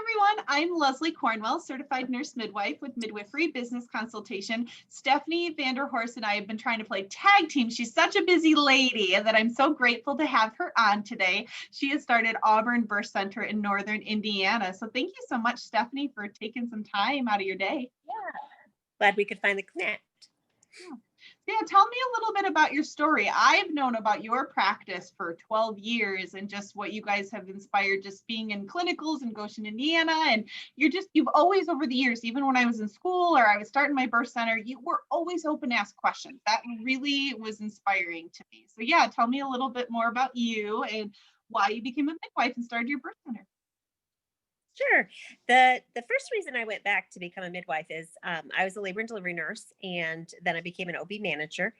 everyone. I'm Leslie Cornwell, certified nurse midwife with Midwifery Business Consultation. Stephanie Vanderhorst and I have been trying to play tag team. She's such a busy lady that I'm so grateful to have her on today. She has started Auburn Birth Center in Northern Indiana. So thank you so much, Stephanie, for taking some time out of your day. Yeah, glad we could finally connect. Yeah, tell me a little bit about your story. I've known about your practice for 12 years and just what you guys have inspired just being in clinicals in Goshen, Indiana. And you've always over the years, even when I was in school or I was starting my birth center, you were always open to ask questions. That really was inspiring to me. So yeah, tell me a little bit more about you and why you became a midwife and started your birth center. Sure. The first reason I went back to become a midwife is I was a labor and delivery nurse, and then I became an OB manager.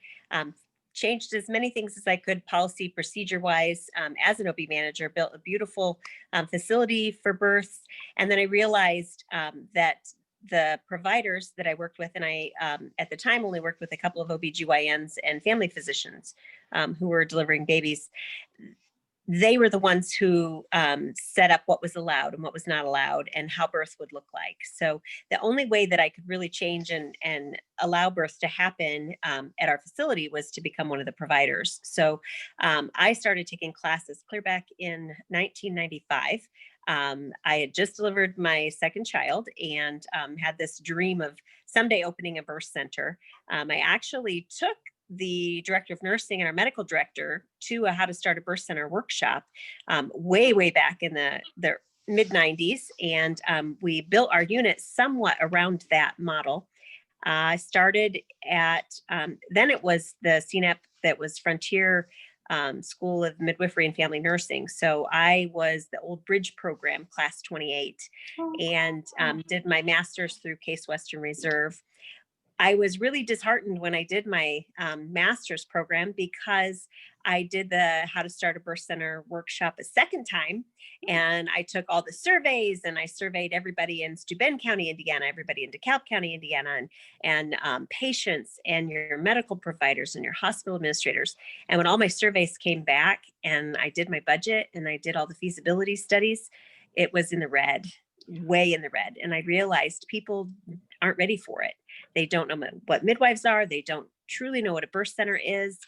Changed as many things as I could, policy, procedure wise, as an OB manager, built a beautiful facility for births. And then I realized that the providers that I worked with, and I at the time only worked with a couple of OBGYNs and family physicians who were delivering babies. They were the ones who set up what was allowed and what was not allowed and how birth would look like. So the only way that I could really change and allow birth to happen at our facility was to become one of the providers. So I started taking classes clear back in 1995. I had just delivered my second child and had this dream of someday opening a birth center. I actually took the director of nursing and our medical director to a how to start a birth center workshop way back in the mid 90s. And we built our unit somewhat around that model. I started at, then it was the CNAP that was Frontier School of Midwifery and Family Nursing. So I was the old bridge program, class 28, and did my master's through Case Western Reserve. I was really disheartened when I did my master's program because I did the How to Start a Birth Center workshop a second time. And I took all the surveys and I surveyed everybody in Steuben County, Indiana, everybody in DeKalb County, Indiana, and patients and your medical providers and your hospital administrators. And when all my surveys came back and I did my budget and I did all the feasibility studies, it was in the red, way in the red. And I realized people aren't ready for it. They don't know what midwives are. They don't truly know what a birth center is.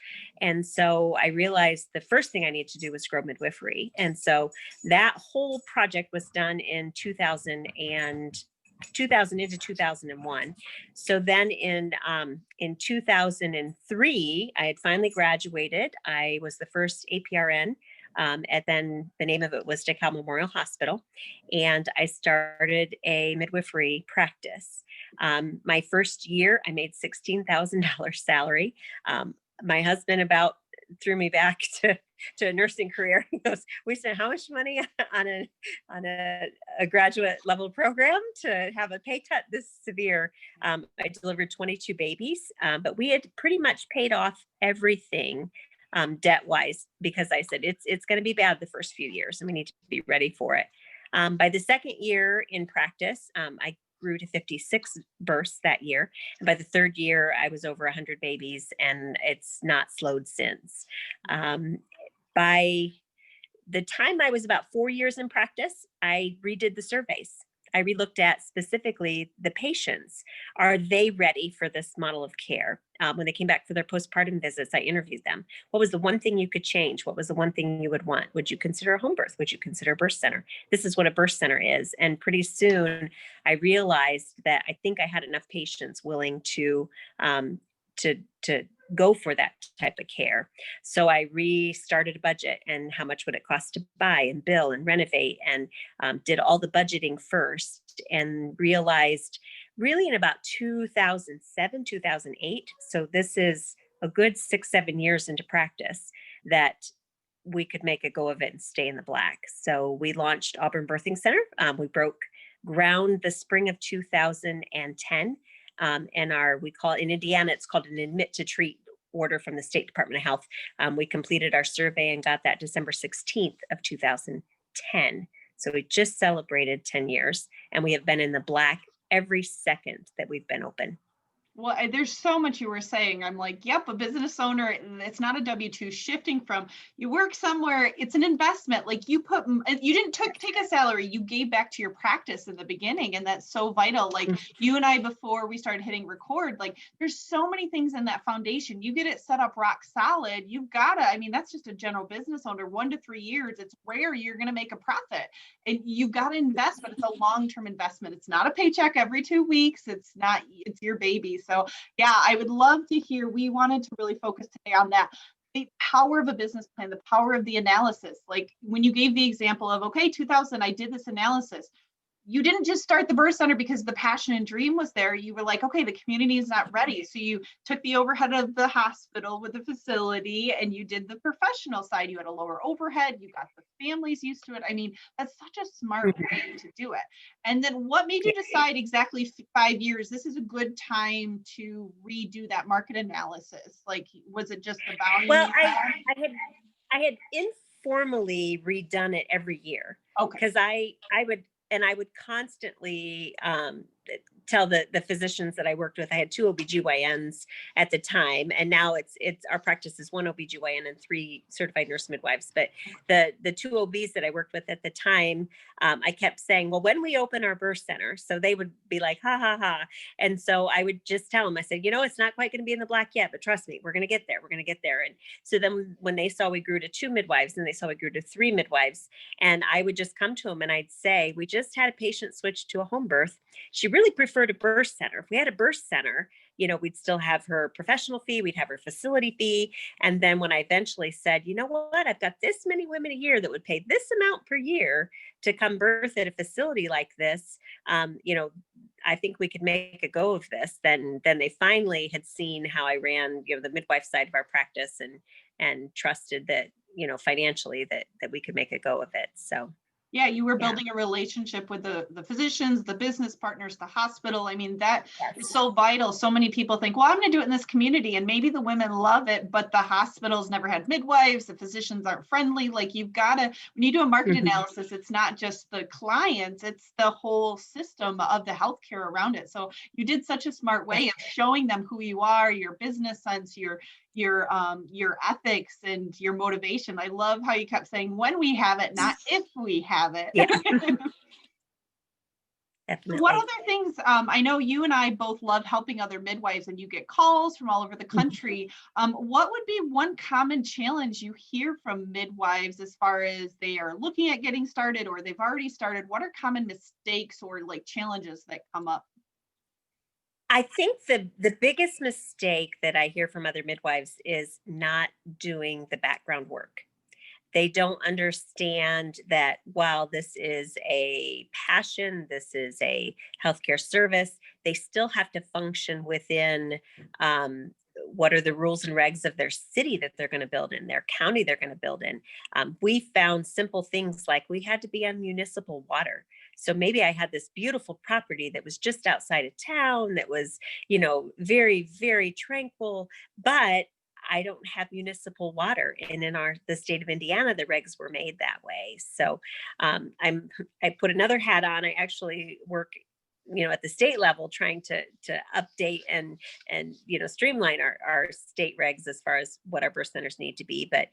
And so I realized the first thing I needed to do was grow midwifery. And so that whole project was done in 2000 into 2001. So then in 2003, I had finally graduated. I was the first APRN. And then the name of it was DeKalb Memorial Hospital. And I started a midwifery practice. My first year, I made $16,000 salary. My husband about threw me back to a nursing career. He goes, "We spent how much money on a graduate level program to have a pay cut this severe?" I delivered 22 babies, but we had pretty much paid off everything debt wise, because I said it's going to be bad the first few years and we need to be ready for it. By the second year in practice, I grew to 56 births that year. And by the third year, I was over 100 babies, and it's not slowed since. By the time I was about 4 years in practice, I redid the surveys. I relooked at specifically the patients. Are they ready for this model of care? When they came back for their postpartum visits, I interviewed them. What was the one thing you could change? What was the one thing you would want? Would you consider a home birth? Would you consider a birth center? This is what a birth center is. And pretty soon I realized that I think I had enough patients willing to go for that type of care. So I restarted a budget and how much would it cost to buy and bill and renovate, and did all the budgeting first, and realized really in about 2007, 2008. So this is a good 6-7 years into practice that we could make a go of it and stay in the black. So we launched Auburn Birthing Center. We broke ground the spring of 2010. And we call it in Indiana, it's called an admit to treat order from the State Department of Health. We completed our survey and got that December 16th of 2010. So we just celebrated 10 years, and we have been in the black every second that we've been open. Well, there's so much you were saying. I'm like, yep, a business owner, it's not a W-2 shifting from you work somewhere, it's an investment. Like you put, you didn't take a salary, you gave back to your practice in the beginning. And that's so vital. Like you and I, before we started hitting record, like there's so many things in that foundation. You get it set up rock solid. You've got to, I mean, that's just a general business owner, 1 to 3 years. It's rare you're going to make a profit and you got to invest, but it's a long-term investment. It's not a paycheck every 2 weeks. It's not, it's your baby. So yeah, I would love to hear, we wanted to really focus today on that. The power of a business plan, the power of the analysis. Like when you gave the example of, okay, 2000, I did this analysis. You didn't just start the birth center because the passion and dream was there. You were like, okay, the community is not ready. So you took the overhead of the hospital with the facility and you did the professional side. You had a lower overhead. You got the families used to it. I mean, that's such a smart way to do it. And then what made you decide exactly 5 years, this is a good time to redo that market analysis? Like, was it just the value? Well, I had informally redone it every year. Okay. Because I would constantly tell the physicians that I worked with. I had 2 OBGYNs at the time, and now it's our practice is 1 OBGYN and 3 certified nurse midwives. But the 2 OBs that I worked with at the time, I kept saying, well, when we open our birth center, so they would be like, ha ha ha. And so I would just tell them, I said, it's not quite going to be in the black yet, but trust me, we're going to get there. We're going to get there. And so then when they saw we grew to 2 midwives and they saw we grew to 3 midwives, and I would just come to them and I'd say, we just had a patient switch to a home birth. She really preferred a birth center. If we had a birth center, we'd still have her professional fee, we'd have her facility fee. And then when I eventually said, you know what, I've got this many women a year that would pay this amount per year to come birth at a facility like this, I think we could make a go of this. Then they finally had seen how I ran, the midwife side of our practice and trusted that, financially that we could make a go of it. So yeah, you were building a relationship with the physicians, the business partners, the hospital. I mean, that is so vital. So many people think, well, I'm going to do it in this community, and maybe the women love it, but the hospitals never had midwives. The physicians aren't friendly. Like you've got to, when you do a market analysis, it's not just the clients, it's the whole system of the healthcare around it. So you did such a smart way of showing them who you are, your business sense, your ethics and your motivation. I love how you kept saying when we have it, not if we have it. Yeah. Definitely. What other things, I know you and I both love helping other midwives and you get calls from all over the country. What would be one common challenge you hear from midwives as far as they are looking at getting started or they've already started? What are common mistakes or like challenges that come up? I think the biggest mistake that I hear from other midwives is not doing the background work. They don't understand that while this is a passion, this is a healthcare service, they still have to function within what are the rules and regs of their city that they're going to build in, their county they're going to build in. We found simple things like we had to be on municipal water. So maybe I had this beautiful property that was just outside of town that was, very, very tranquil, but I don't have municipal water. And in the state of Indiana, the regs were made that way. So I put another hat on. I actually work, at the state level, trying to update and streamline our state regs as far as what our birth centers need to be. But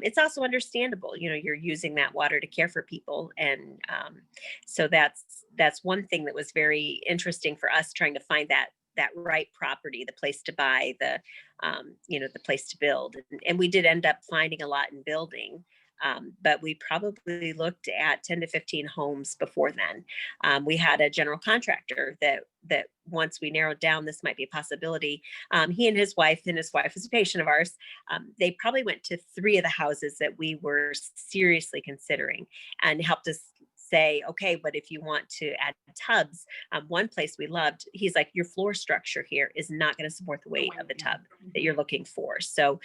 it's also understandable, you're using that water to care for people. And so that's one thing that was very interesting for us, trying to find that right property, the place to buy, the place to build. And we did end up finding a lot in building. But we probably looked at 10 to 15 homes before then. We had a general contractor that once we narrowed down this might be a possibility, he and his wife was a patient of ours, they probably went to 3 of the houses that we were seriously considering and helped us say, okay, but if you want to add tubs, one place we loved, he's like, your floor structure here is not going to support the weight of the tub that you're looking for. So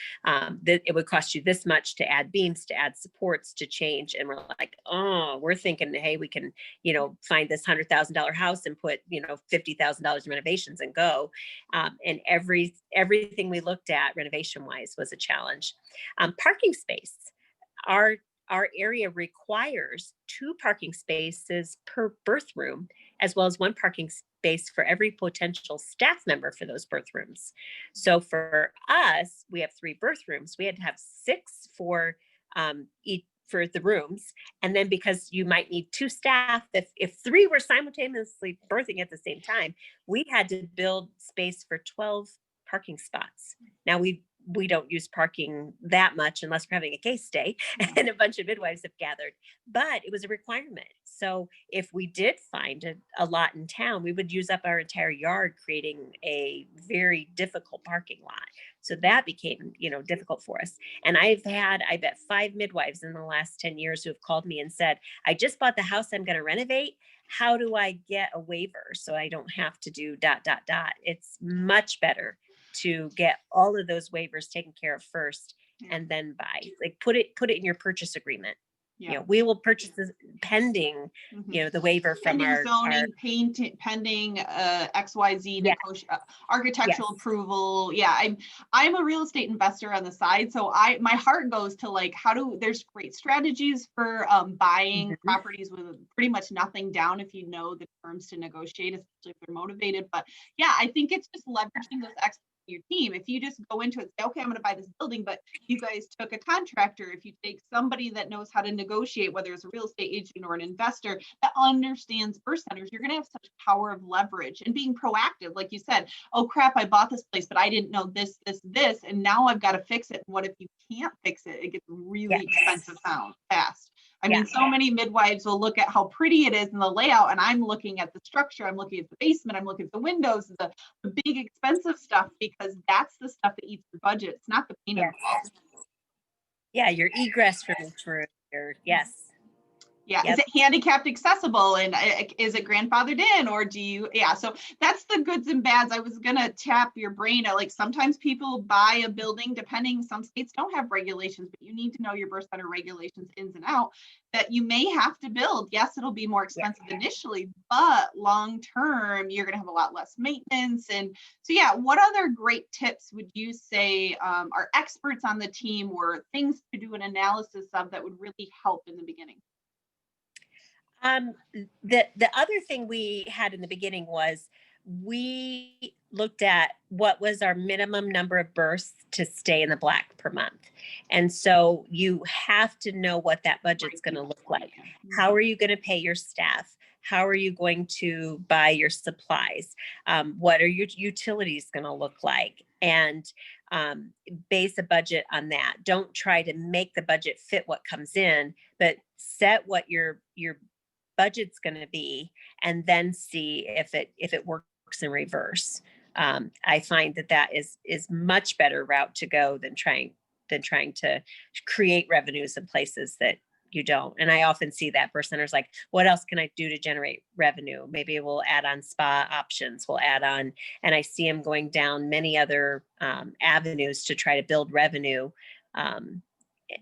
it would cost you this much to add beams, to add supports, to change. And we're like, oh, we're thinking, hey, we can, find this $100,000 house and put, $50,000 in renovations and go. And everything we looked at renovation wise was a challenge. Parking space. Our area requires 2 parking spaces per birth room as well as one parking space for every potential staff member for those birth rooms. So for us, we have 3 birth rooms. We had to have 6 for each for the rooms. And then because you might need 2 staff, if 3 were simultaneously birthing at the same time, we had to build space for 12 parking spots. Now we don't use parking that much unless we're having a case day and a bunch of midwives have gathered, but it was a requirement. So if we did find a lot in town, we would use up our entire yard, creating a very difficult parking lot. So that became, difficult for us. And I've had, I bet 5 midwives in the last 10 years who have called me and said, I just bought the house I'm going to renovate. How do I get a waiver so I don't have to do ... It's much better to get all of those waivers taken care of first and then buy. Like put it in your purchase agreement. Yeah. We will purchase this pending, the waiver from pending our zoning, pending XYZ architectural approval. Yeah, I'm a real estate investor on the side, so my heart goes to like there's great strategies for buying properties with pretty much nothing down if you know the terms to negotiate, especially if they're motivated. But yeah, I think it's just leveraging those experts in your team. If you just go into it and say, okay, I'm going to buy this building, but you guys took a contractor, if you take somebody that knows how to negotiate, whether it's a real estate agent or an investor that understands birth centers, you're going to have such power of leverage and being proactive. Like you said, oh crap, I bought this place, but I didn't know this, and now I've got to fix it. And what if you can't fix it? It gets really expensive fast. I mean, so many midwives will look at how pretty it is in the layout, and I'm looking at the structure, I'm looking at the basement, I'm looking at the windows, the big expensive stuff, because that's the stuff that eats your budget. It's not the paint. Yeah, your egress from each room. Yes. Yeah. Yep. Is it handicapped accessible, and is it grandfathered in, or do you? Yeah. So that's the goods and bads. I was going to tap your brain. Like sometimes people buy a building, some states don't have regulations, but you need to know your birth center regulations ins and out that you may have to build. Yes, it'll be more expensive initially, but long-term, you're going to have a lot less maintenance. And so, yeah, what other great tips would you say are experts on the team or things to do an analysis of that would really help in the beginning? The other thing we had in the beginning was we looked at what was our minimum number of births to stay in the black per month. And so you have to know what that budget's going to look like. How are you going to pay your staff? How are you going to buy your supplies? What are your utilities going to look like? And base a budget on that. Don't try to make the budget fit what comes in, but set what your budget's going to be, and then see if it works in reverse. I find that is much better route to go than trying to create revenues in places that you don't. And I often see that birth centers like, what else can I do to generate revenue? Maybe we'll add on spa options. We'll add on, and I see them going down many other avenues to try to build revenue.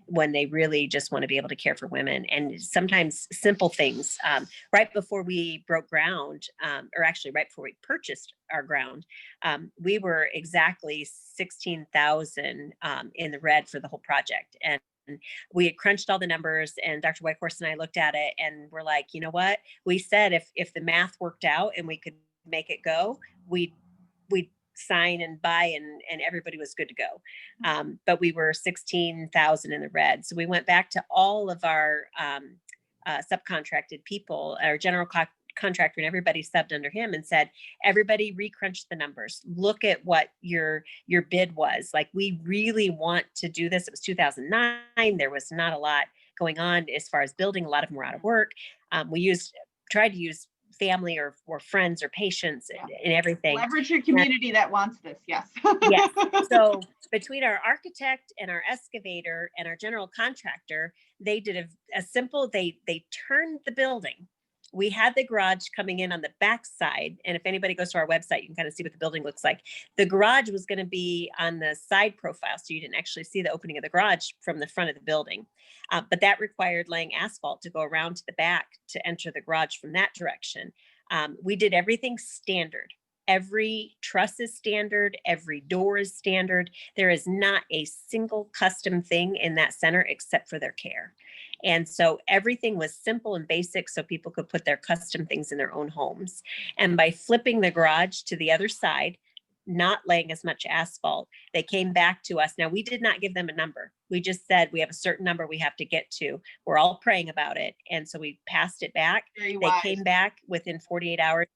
When they really just want to be able to care for women. And sometimes simple things. Right before we broke ground, or actually right before we purchased our ground, we were exactly 16,000 in the red for the whole project. And we had crunched all the numbers, and Dr. Whitehorse and I looked at it and we're like, you know what? We said if the math worked out and we could make it go, we'd sign and buy, and everybody was good to go. But we were 16,000 in the red. So we went back to all of our subcontracted people, our general contractor, and everybody subbed under him, and said, everybody recrunch the numbers. Look at what your bid was. Like, we really want to do this. It was 2009. There was not a lot going on as far as building. A lot of them were out of work. We tried to use family or friends or patients and everything. Leverage your community that wants this. Yes. Yes. So between our architect and our excavator and our general contractor, they did a simple, they turned the building. We had the garage coming in on the back side. And if anybody goes to our website, you can kind of see what the building looks like. The garage was going to be on the side profile, so you didn't actually see the opening of the garage from the front of the building. But that required laying asphalt to go around to the back to enter the garage from that direction. We did everything standard. Every truss is standard. Every door is standard. There is not a single custom thing in that center except for their care. And so everything was simple and basic so people could put their custom things in their own homes. And by flipping the garage to the other side, not laying as much asphalt, they came back to us. Now, we did not give them a number. We just said, we have a certain number we have to get to. We're all praying about it. And so we passed it back. Very They wise. came back within 48 hours,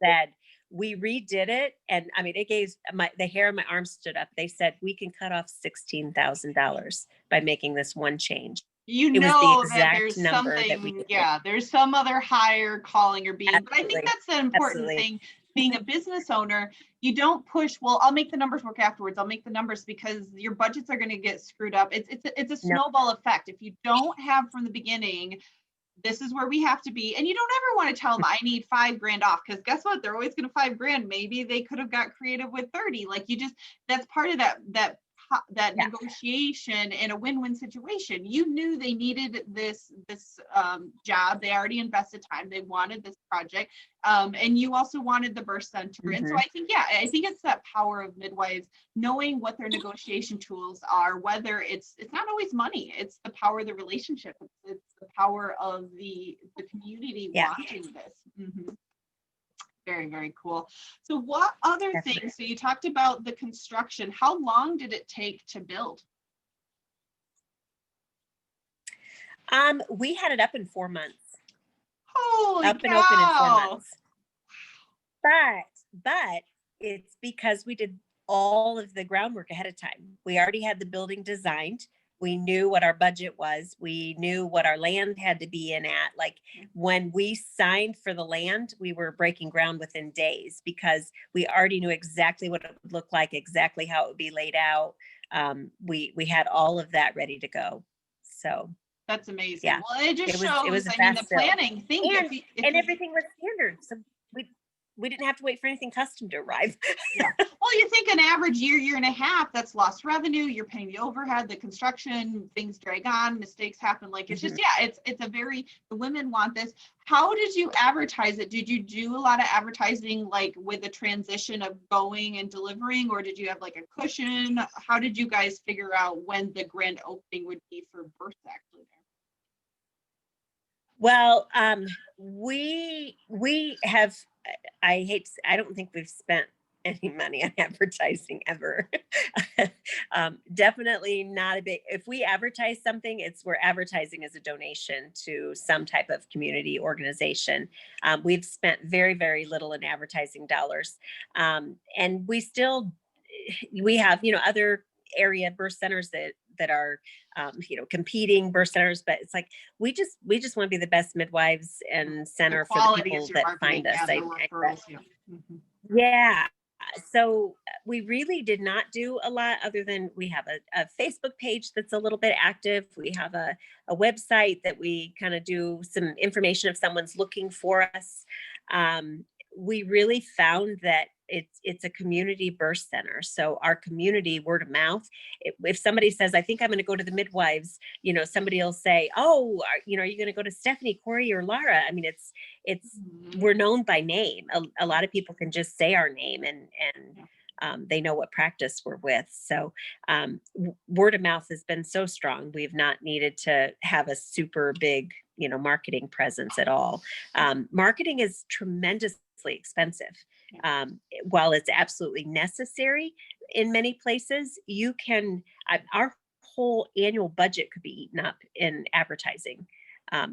said, we redid it. And I mean, it gave the hair on my arm stood up. They said, we can cut off $16,000 by making this one change. You It was the know that exact there's number that we something, did. yeah, there's some other higher calling or being, but I think Absolutely. that's the important Absolutely. thing. Being a business owner, you don't push, well, I'll make the numbers work afterwards. I'll make the numbers, because your budgets are going to get screwed up. It's a No. snowball effect. If you don't have from the beginning, this is where we have to be. And you don't ever want to tell them, I need $5,000 off, because guess what? They're always going to $5,000. Maybe they could have got creative with 30. Like, you just, that's part of that Yeah. negotiation in a win-win situation. You knew they needed this job. They already invested time. They wanted this project. And you also wanted the birth center. And so I think it's that power of midwives knowing what their negotiation tools are, whether it's not always money. It's the power of the relationship. It's the power of the community wanting this. Mm-hmm. Very, very cool. So what other things? So you talked about the construction. How long did it take to build? We had it up in 4 months. Holy up cow. and open in 4 months. But it's because we did all of the groundwork ahead of time. We already had the building designed. We knew what our budget was. We knew what our land had to be in at. Like, when we signed for the land, we were breaking ground within days, because we already knew exactly what it would look like, exactly how it would be laid out. We had all of that ready to go. So that's amazing. Yeah. Well, it just shows, it was I mean, the planning thing. And everything was standard. So we didn't have to wait for anything custom to arrive. Yeah. Well, you think an average year and a half, that's lost revenue. You're paying the overhead, the construction, things drag on, mistakes happen. Like, it's just, it's a very, the women want this. How did you advertise it? Did you do a lot of advertising, like with the transition of going and delivering, or did you have like a cushion? How did you guys figure out when the grand opening would be for birth actually there? Well, we have, I don't think we've spent any money on advertising ever. Definitely not a big, if we advertise something, we're advertising as a donation to some type of community organization. We've spent very, very little in advertising dollars. And we have, other area birth centers that are, competing birth centers, but it's like, we just want to be the best midwives and center for the people that find us. Yeah. So we really did not do a lot, other than we have a Facebook page that's a little bit active. We have a website that we kind of do some information if someone's looking for us. We really found that it's a community birth center. So our community, word of mouth, if somebody says, I think I'm going to go to the midwives, somebody will say, oh, are you going to go to Stephanie, Corey, or Lara? I mean, we're known by name. A lot of people can just say our name and they know what practice we're with. So word of mouth has been so strong. We've not needed to have a super big, marketing presence at all. Marketing is tremendously expensive. While it's absolutely necessary in many places, our whole annual budget could be eaten up in advertising.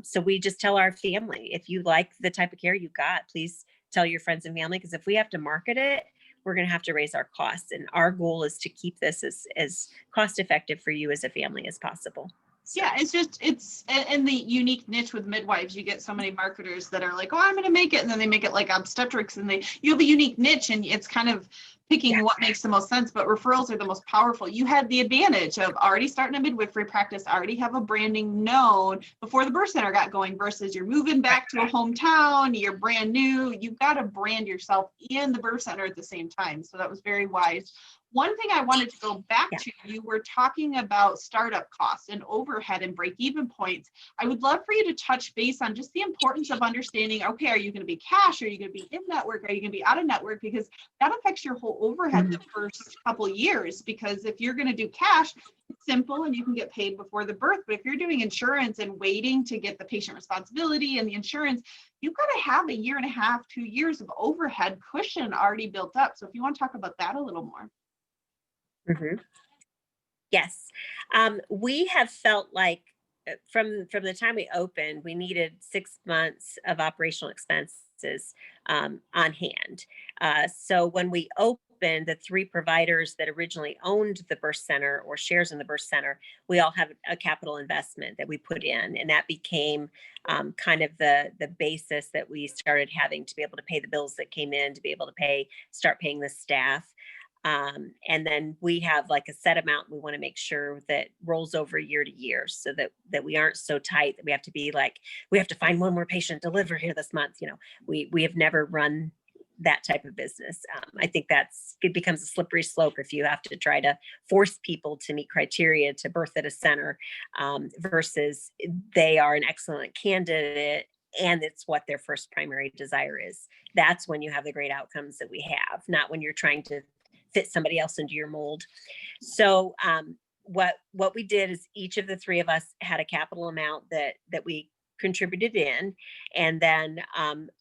So we just tell our family, if you like the type of care you got, please tell your friends and family, because if we have to market it, we're going to have to raise our costs. And our goal is to keep this as cost effective for you as a family as possible. So. Yeah, it's in the unique niche with midwives. You get so many marketers that are like, oh, I'm going to make it. And then they make it like obstetrics, and you have a unique niche, and it's kind of picking what makes the most sense. But referrals are the most powerful. You had the advantage of already starting a midwifery practice, already have a branding known before the birth center got going, versus you're moving back to a hometown, you're brand new. You've got to brand yourself and the birth center at the same time. So that was very wise. One thing I wanted to go back Yeah. to, you were talking about startup costs and overhead and break-even points. I would love for you to touch base on just the importance of understanding, okay, are you going to be cash? Are you going to be in network? Are you going to be out of network? Because that affects your whole overhead the first couple of years. Because if you're going to do cash, it's simple and you can get paid before the birth. But if you're doing insurance and waiting to get the patient responsibility and the insurance, you've got to have a year and a half, 2 years of overhead cushion already built up. So if you want to talk about that a little more. Mhm. Yes. We have felt like from the time we opened, we needed 6 months of operational expenses on hand. So when we opened, the three providers that originally owned the birth center or shares in the birth center, we all have a capital investment that we put in, and that became kind of the basis that we started having to be able to pay the bills that came in, to be able to start paying the staff. And then we have like a set amount we want to make sure that rolls over year to year, so that we aren't so tight that we have to be like, we have to find one more patient deliver here this month. We have never run that type of business. I think it becomes a slippery slope if you have to try to force people to meet criteria to birth at a center, versus they are an excellent candidate and it's what their first primary desire is. That's when you have the great outcomes that we have, not when you're trying to fit somebody else into your mold. So what we did is each of the three of us had a capital amount that we contributed in, and then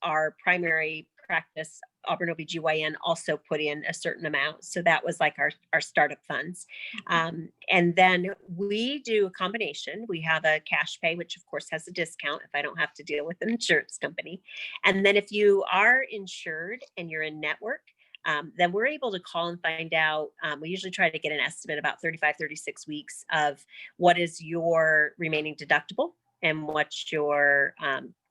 our primary practice, Auburn OBGYN, also put in a certain amount. So that was like our startup funds. And then we do a combination. We have a cash pay, which of course has a discount if I don't have to deal with an insurance company. And then if you are insured and you're in network, then we're able to call and find out. We usually try to get an estimate about 35, 36 weeks of what is your remaining deductible and what's your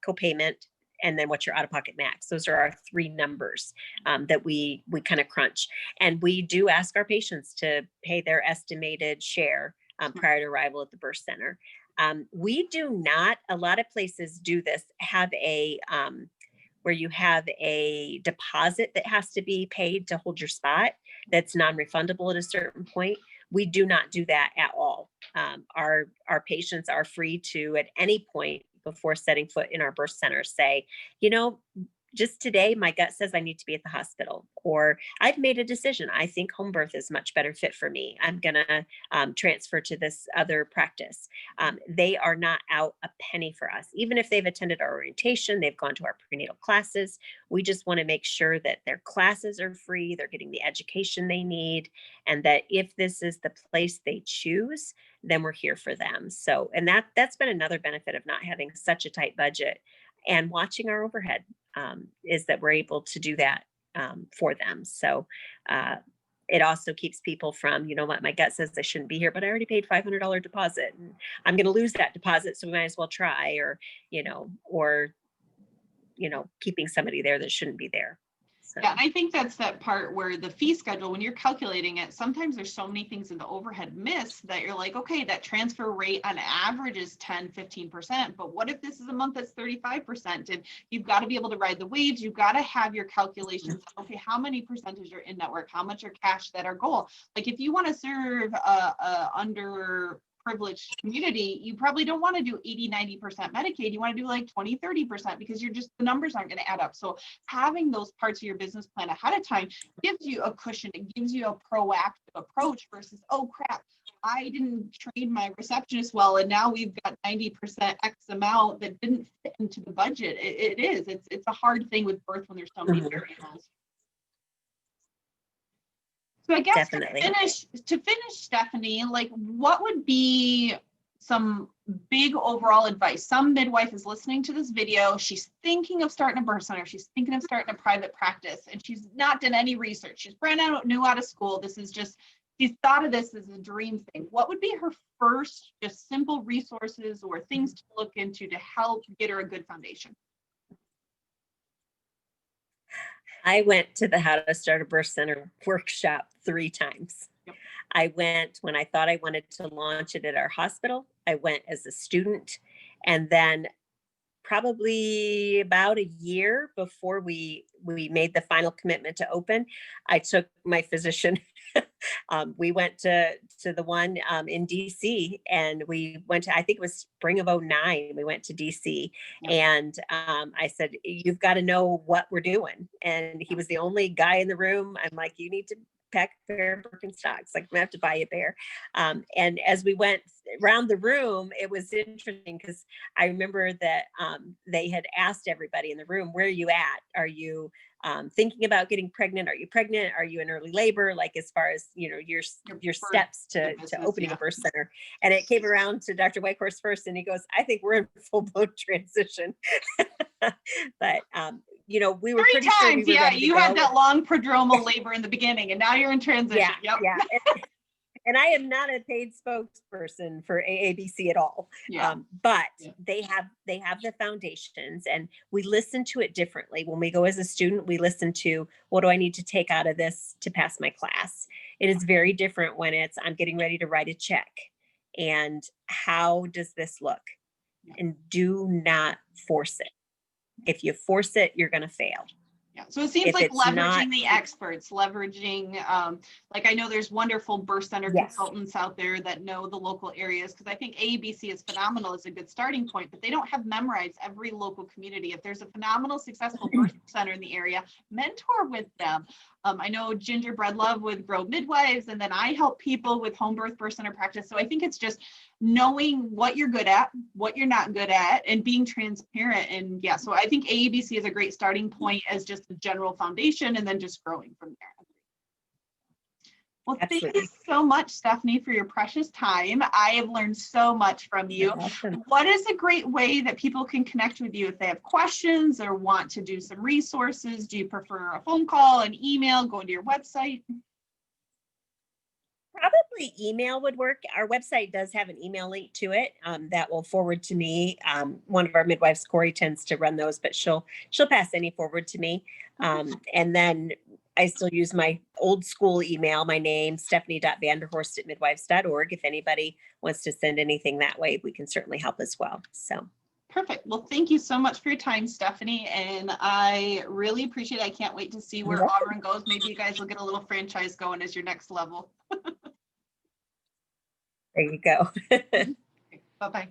copayment, and then what's your out-of-pocket max. Those are our three numbers that we kind of crunch. And we do ask our patients to pay their estimated share prior to arrival at the birth center. We do not, a lot of places do this, have where you have a deposit that has to be paid to hold your spot that's non-refundable at a certain point. We do not do that at all. Our patients are free to, at any point before setting foot in our birth center, say, just today, my gut says I need to be at the hospital, or I've made a decision. I think home birth is much better fit for me. I'm going to transfer to this other practice. They are not out a penny for us. Even if they've attended our orientation, they've gone to our prenatal classes. We just want to make sure that their classes are free, they're getting the education they need, and that if this is the place they choose, then we're here for them. So, and that's been another benefit of not having such a tight budget and watching our overhead, is that we're able to do that for them. So it also keeps people from, what, my gut says I shouldn't be here, but I already paid $500 deposit and I'm going to lose that deposit, so we might as well try, or keeping somebody there that shouldn't be there. So. Yeah, and I think that's that part where the fee schedule, when you're calculating it, sometimes there's so many things in the overhead miss that you're like, okay, that transfer rate on average is 10, 15%. But what if this is a month that's 35%? And you've got to be able to ride the waves. You've got to have your calculations. Okay, how many percentage are in network? How much are cash that are goal? Like if you want to serve under privileged community, you probably don't want to do 80-90% Medicaid. You want to do like 20-30% because the numbers aren't going to add up. So having those parts of your business plan ahead of time gives you a cushion. It gives you a proactive approach versus, oh crap, I didn't train my receptionist well, and now we've got 90% X amount that didn't fit into the budget. It's a hard thing with birth when there's so many variables. So I guess Definitely. to finish, Stephanie, like what would be some big overall advice? Some midwife is listening to this video. She's thinking of starting a birth center. She's thinking of starting a private practice, and she's not done any research. She's brand new out of school. She's thought of this as a dream thing. What would be her first just simple resources or things to look into to help get her a good foundation? I went to the How to Start a Birth Center workshop 3 times. Yep. I went when I thought I wanted to launch it at our hospital. I went as a student. And then probably about a year before we made the final commitment to open, I took my physician We went to the one in DC, and we went to, I think it was spring of '09. We went to DC, Yep. and I said, "You've got to know what we're doing." And he was the only guy in the room. I'm like, "You need to pack a pair of Birkenstocks. Like, I'm gonna have to buy you a pair." And as we went around the room, it was interesting because I remember that they had asked everybody in the room, "Where are you at? Are you thinking about getting pregnant? Are you pregnant? Are you in early labor?" Like, as far as, your steps to opening a birth center. And it came around to Dr. Whitehorse first, and he goes, "I think we're in full-blown transition." But we were 3 pretty sure we times, were yeah. ready to You had go. that long prodromal labor in the beginning, and now you're in transition. Yep. Yeah. And I am not a paid spokesperson for AABC at all. Yeah. But Yeah. they have the foundations, and we listen to it differently. When we go as a student, we listen to, what do I need to take out of this to pass my class? It is very different when it's, I'm getting ready to write a check, and how does this look? Yeah. And do not force it. If you force it, you're going to fail. Yeah. So it seems If like it's leveraging not- the experts, leveraging, like, I know there's wonderful birth center Yes. consultants out there that know the local areas, because I think AABC is phenomenal as a good starting point, but they don't have memorized every local community. If there's a phenomenal, successful birth center in the area, mentor with them. I know Gingerbread Love with Grow Midwives, and then I help people with home birth center practice. So I think it's just knowing what you're good at, what you're not good at, and being transparent. And yeah, so I think AABC is a great starting point as just a general foundation, and then just growing from there. Well, Absolutely. Thank you so much, Stephanie, for your precious time. I have learned so much from you. Awesome. What is a great way that people can connect with you if they have questions or want to do some resources? Do you prefer a phone call, an email, going to your website? Probably email would work. Our website does have an email link to it that will forward to me. One of our midwives, Corey, tends to run those, but she'll pass any forward to me. And then I still use my old school email, my name, stephanie.vanderhorst at midwives.org. If anybody wants to send anything that way, we can certainly help as well. So. Perfect. Well, thank you so much for your time, Stephanie. And I really appreciate it. I can't wait to see where Auburn goes. Maybe you guys will get a little franchise going as your next level. There you go. Bye-bye.